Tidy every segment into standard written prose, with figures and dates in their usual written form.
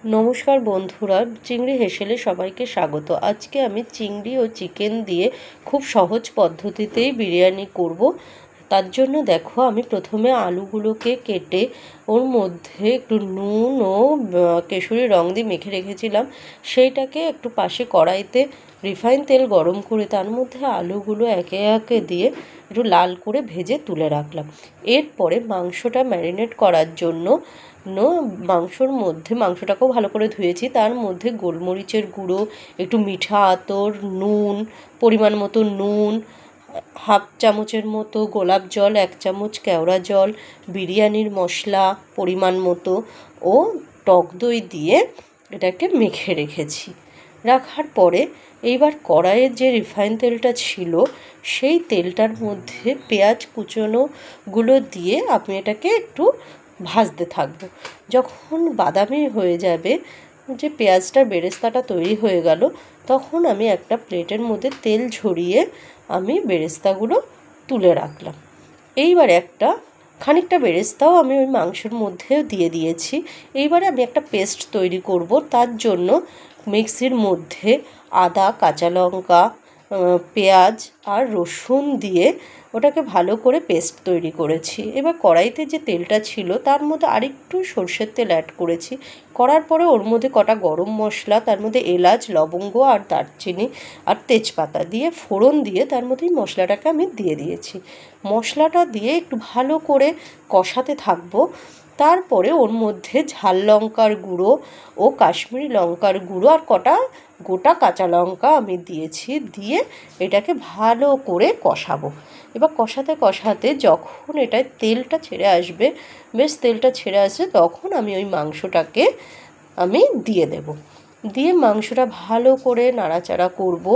নমস্কার বন্ধুরা, চিংড়ি হেসেলে সবাইকে স্বাগত। আজকে আমি চিংড়ি ও চিকেন দিয়ে খুব সহজ পদ্ধতিতেই বিরিয়ানি করব। তার জন্য দেখো, আমি প্রথমে আলুগুলোকে কেটে ওর মধ্যে একটু নুন ও কেশরি রং দিয়ে মেখে রেখেছিলাম। সেইটাকে একটু পাশে কড়াইতে রিফাইন তেল গরম করে তার মধ্যে আলুগুলো একে একে দিয়ে একটু লাল করে ভেজে তুলে রাখলাম। এরপরে মাংসটা ম্যারিনেট করার জন্য মাংসর মধ্যে মাংসটাকেও ভালো করে ধুয়েছি, তার মধ্যে গোলমরিচের গুঁড়ো, একটু মিঠা আতর, নুন, পরিমাণ মতো নুন, হাফ চামচের মতো গোলাপ জল, 1 চামচ কেওড়া জল, বিরিয়ানির মশলা পরিমাণ মতো ও টক দই দিয়ে এটাকে মেখে রেখেছি। রাখার পরে এইবার কড়াইয়ের যে রিফাইন তেলটা ছিল সেই তেলটার মধ্যে পেঁয়াজ কুচোনোগুলো দিয়ে আমি এটাকে একটু ভাজতে থাকবো। যখন বাদামি হয়ে যাবে, যে পেঁয়াজটার বেরেস্তাটা তৈরি হয়ে গেল, তখন আমি একটা প্লেটের মধ্যে তেল ঝরিয়ে আমি বেরেস্তাগুলো তুলে রাখলাম। এইবার খানিকটা বেরেস্তাও আমি ওই মাংসের মধ্যেও দিয়ে দিয়েছি। এইবারে আমি একটা পেস্ট তৈরি করব। তার জন্য মিক্সির মধ্যে আদা, কাঁচা লঙ্কা, পেঁয়াজ আর রসুন দিয়ে ওটাকে ভালো করে পেস্ট তৈরি করেছি। এবার কড়াইতে যে তেলটা ছিল তার মধ্যে আরেকটু সর্ষের তেল অ্যাড করেছি। করার পরে ওর মধ্যে কটা গরম মশলা, তার মধ্যে এলাচ, লবঙ্গ আর দারচিনি আর তেজপাতা দিয়ে ফোড়ন দিয়ে তার মধ্যেই মশলাটাকে আমি দিয়ে দিয়েছি। মশলাটা দিয়ে একটু ভালো করে কষাতে থাকবো। তারপরে ওর মধ্যে ঝাল লঙ্কার গুঁড়ো ও কাশ্মীরি লঙ্কার গুঁড়ো আর কটা গোটা কাঁচা লঙ্কা আমি দিয়েছি, দিয়ে এটাকে ভালো করে কষাবো। এবার কষাতে কষাতে যখন এটা তেলটা ছেড়ে আসবে, বেশ তেলটা ছেড়ে আসবে, তখন আমি ওই মাংসটাকে আমি দিয়ে দেব। দিয়ে মাংসটা ভালো করে নাড়াচাড়া করব।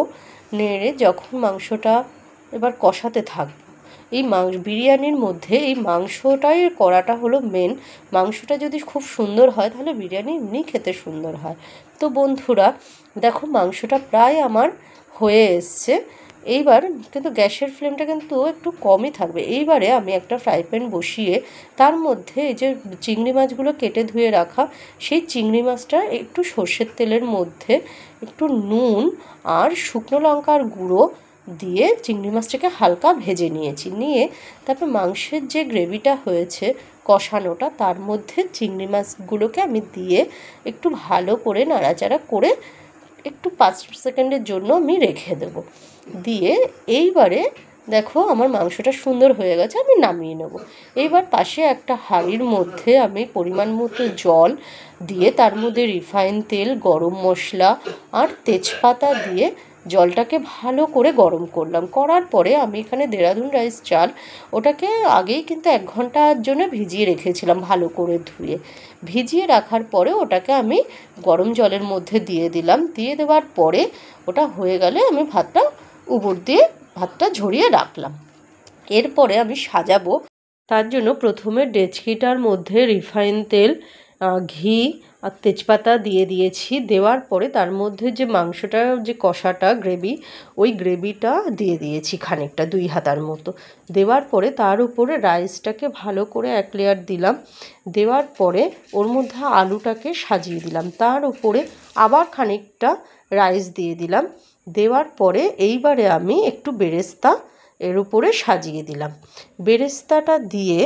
নেড়ে যখন মাংসটা এবার কষাতে থাকবো, এই বিরিয়ানির মধ্যে এই মাংসটাই করাটা হলো মেন। মাংসটা যদি খুব সুন্দর হয় তাহলে বিরিয়ানি এমনি খেতে সুন্দর হয়। তো বন্ধুরা দেখো, মাংসটা প্রায় আমার হয়ে এসছে। এইবার কিন্তু গ্যাসের ফ্লেমটা কিন্তু একটু কমই থাকবে। এইবারে আমি একটা ফ্রাই প্যান বসিয়ে তার মধ্যে এই যে চিংড়ি মাছগুলো কেটে ধুয়ে রাখা, সেই চিংড়ি মাছটা একটু সর্ষের তেলের মধ্যে একটু নুন আর শুকনো লঙ্কার গুঁড়ো দিয়ে চিংড়ি মাছটাকে হালকা ভেজে নিয়ে তারপর মাংসের যে গ্রেভিটা হয়েছে কষানোটা, তার মধ্যে চিংড়ি মাছগুলোকে আমি দিয়ে একটু ভালো করে নাড়াচাড়া করে একটু 5 সেকেন্ডের জন্য আমি রেখে দেব। দিয়ে এইবারে দেখো, আমার মাংসটা সুন্দর হয়ে গেছে, আমি নামিয়ে নেব। এইবার পাশে একটা হাঁড়ির মধ্যে আমি পরিমাণ মতো জল দিয়ে তার মধ্যে রিফাইন তেল, গরম মশলা আর তেজপাতা দিয়ে জলটাকে ভালো করে গরম করলাম। করার পরে আমি এখানে দেরাদুন রাইস চাল, ওটাকে আগেই কিন্তু 1 ঘন্টার জন্য ভিজিয়ে রেখেছিলাম ভালো করে ধুয়ে। ভিজিয়ে রাখার পরে ওটাকে আমি গরম জলের মধ্যে দিয়ে দিলাম। দিয়ে দেওয়ার পরে ওটা হয়ে গেলে আমি উপর দিয়ে ভাতটা ঝরিয়ে রাখলাম। এরপরে আমি সাজাবো। তার জন্য প্রথমে ডেচকিটার মধ্যে রিফাইন তেল, ঘি আর তেজপাতা দিয়ে দিয়েছি। দেওয়ার পরে তার মধ্যে যে মাংসটা, যে কষাটা গ্রেভি, ওই গ্রেভিটা দিয়ে দিয়েছি খানিকটা, 2 হাতার মতো। দেওয়ার পরে তার উপরে রাইসটাকে ভালো করে 1 লেয়ার দিলাম। দেওয়ার পরে ওর মধ্যে আলুটাকে সাজিয়ে দিলাম। তার উপরে আবার খানিকটা রাইস দিয়ে দিলাম। দেওয়ার পরে এইবারে আমি একটু বেরেস্তা এর উপরে সাজিয়ে দিলাম। বেরেস্তাটা দিয়ে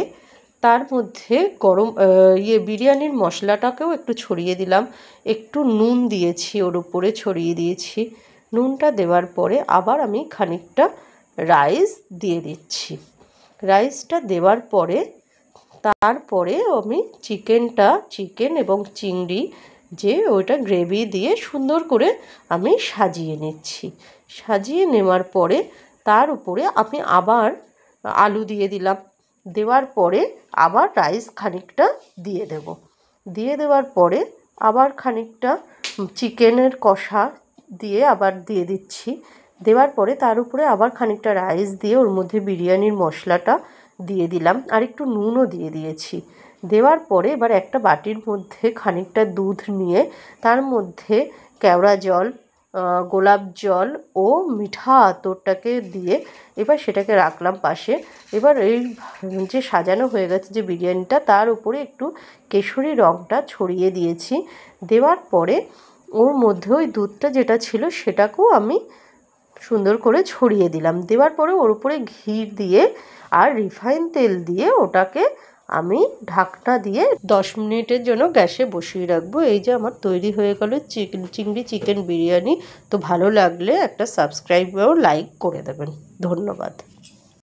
তার মধ্যে বিরিয়ানির মশলাটাকেও একটু ছড়িয়ে দিলাম। একটু নুন দিয়েছি, ওর উপরে ছড়িয়ে দিয়েছি। নুনটা দেওয়ার পরে আবার আমি খানিকটা রাইস দিয়ে দিচ্ছি। রাইসটা দেওয়ার পরে তারপরে আমি চিকেন এবং চিংড়ি যে ওইটা গ্রেভি দিয়ে সুন্দর করে আমি সাজিয়ে নিচ্ছি। সাজিয়ে নেওয়ার পরে তার উপরে আমি আবার আলু দিয়ে দিলাম। দেওয়ার পরে আবার রাইস খানিকটা দিয়ে দেব। দিয়ে দেওয়ার পরে আবার খানিকটা চিকেনের কষা দিয়ে আবার দিয়ে দিচ্ছি। দেওয়ার পরে তার উপরে আবার খানিকটা রাইস দিয়ে ওর মধ্যে বিরিয়ানির মশলাটা দিয়ে দিলাম, আর একটু নুনও দিয়ে দিয়েছি। দেওয়ার পরে এবার একটা বাটির মধ্যে খানিকটা দুধ নিয়ে তার মধ্যে কেওড়া জল, গোলাপ জল ও মিঠা আতরটাকে দিয়ে এবার সেটাকে রাখলাম পাশে। এবার এই যে সাজানো হয়ে গেছে যে বিরিয়ানিটা, তার উপরে একটু কেশরি রঙটা ছড়িয়ে দিয়েছি। দেওয়ার পরে ওর মধ্যে ওই দুধটা যেটা ছিল সেটাকেও আমি সুন্দর করে ছড়িয়ে দিলাম। দেওয়ার পরে ওর উপরে ঘি দিয়ে আর রিফাইন তেল দিয়ে ওটাকে আমি ঢাকনা দিয়ে 10 মিনিটের জন্য গ্যাসে বসিয়ে রাখবো। এই যে আমার তৈরি হয়ে গেল চিংড়ি চিকেন বিরিয়ানি। তো ভালো লাগলে একটা সাবস্ক্রাইব ও লাইক করে দেবেন। ধন্যবাদ।